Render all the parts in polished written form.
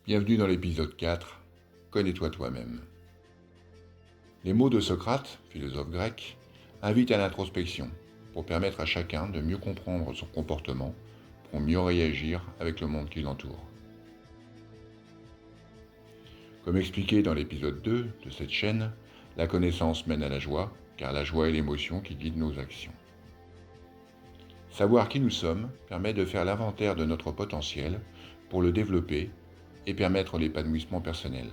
Bienvenue dans l'épisode 4, Connais-toi toi-même. Les mots de Socrate, philosophe grec, invitent à l'introspection pour permettre à chacun de mieux comprendre son comportement pour mieux réagir avec le monde qui l'entoure. Comme expliqué dans l'épisode 2 de cette chaîne, la connaissance mène à la joie, car la joie est l'émotion qui guide nos actions. Savoir qui nous sommes permet de faire l'inventaire de notre potentiel pour le développer et permettre l'épanouissement personnel.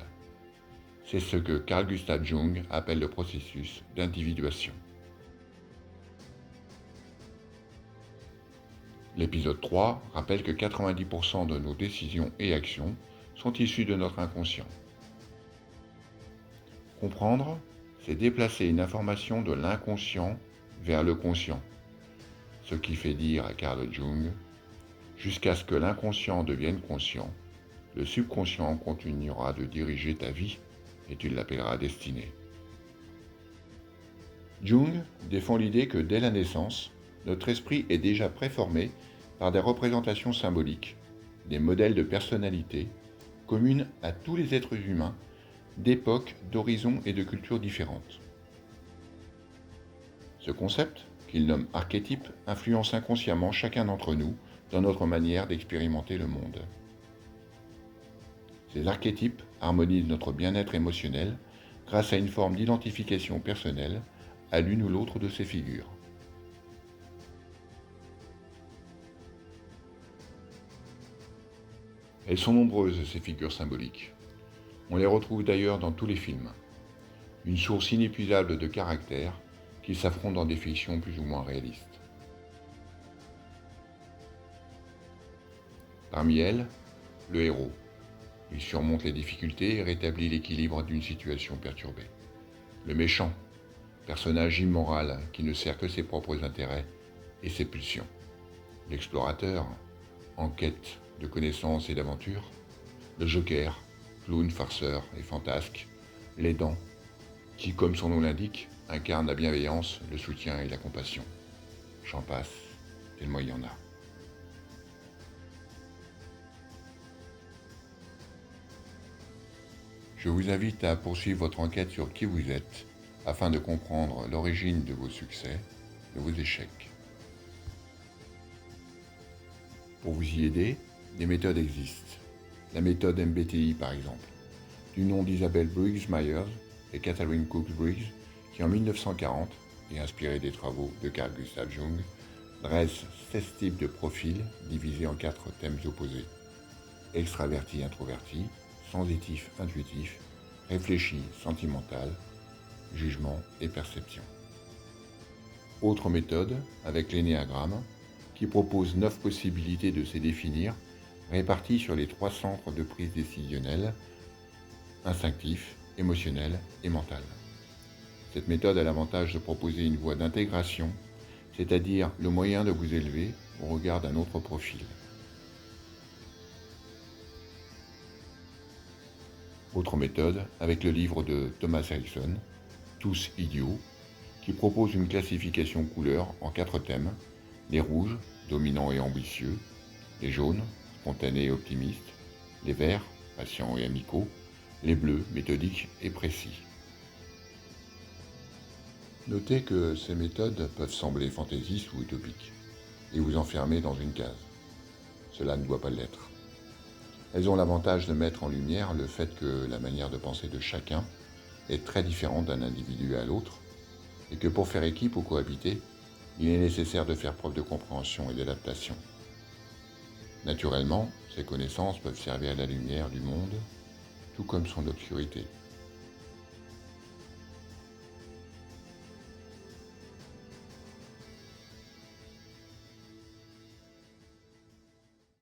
C'est ce que Carl Gustav Jung appelle le processus d'individuation. L'épisode 3 rappelle que 90% de nos décisions et actions sont issues de notre inconscient. Comprendre, c'est déplacer une information de l'inconscient vers le conscient, ce qui fait dire à Carl Jung, jusqu'à ce que l'inconscient devienne conscient, le subconscient continuera de diriger ta vie et tu l'appelleras destinée. Jung défend l'idée que dès la naissance, notre esprit est déjà préformé par des représentations symboliques, des modèles de personnalité communes à tous les êtres humains d'époques, d'horizons et de cultures différentes. Ce concept, qu'il nomme archétype, influence inconsciemment chacun d'entre nous dans notre manière d'expérimenter le monde. Ces archétypes harmonisent notre bien-être émotionnel grâce à une forme d'identification personnelle à l'une ou l'autre de ces figures. Elles sont nombreuses, ces figures symboliques. On les retrouve d'ailleurs dans tous les films. Une source inépuisable de caractères qui s'affrontent dans des fictions plus ou moins réalistes. Parmi elles, le héros. Il surmonte les difficultés et rétablit l'équilibre d'une situation perturbée. Le méchant, personnage immoral qui ne sert que ses propres intérêts et ses pulsions. L'explorateur, en quête de connaissances et d'aventure. Le joker, clown, farceur et fantasque. L'aidant, qui, comme son nom l'indique, incarne la bienveillance, le soutien et la compassion. J'en passe, tellement il y en a. Je vous invite à poursuivre votre enquête sur qui vous êtes afin de comprendre l'origine de vos succès, de vos échecs. Pour vous y aider, des méthodes existent. La méthode MBTI par exemple, du nom d'Isabelle Briggs-Myers et Catherine Cook-Briggs, qui en 1940, et inspirée des travaux de Carl Gustav Jung, dresse 16 types de profils divisés en 4 thèmes opposés. Extraverti-introverti, sensitif, intuitif, réfléchi, sentimental, jugement et perception. Autre méthode, avec l'énéagramme, qui propose 9 possibilités de se définir, réparties sur les 3 centres de prise décisionnelle, instinctif, émotionnel et mental. Cette méthode a l'avantage de proposer une voie d'intégration, c'est-à-dire le moyen de vous élever au regard d'un autre profil. Autre méthode, avec le livre de Thomas Erickson, Tous idiots, qui propose une classification couleur en 4 thèmes, les rouges, dominants et ambitieux, les jaunes, spontanés et optimistes, les verts, patients et amicaux, les bleus, méthodiques et précis. Notez que ces méthodes peuvent sembler fantaisistes ou utopiques, et vous enfermer dans une case. Cela ne doit pas l'être. Elles ont l'avantage de mettre en lumière le fait que la manière de penser de chacun est très différente d'un individu à l'autre, et que pour faire équipe ou cohabiter, il est nécessaire de faire preuve de compréhension et d'adaptation. Naturellement, ces connaissances peuvent servir à la lumière du monde, tout comme son obscurité.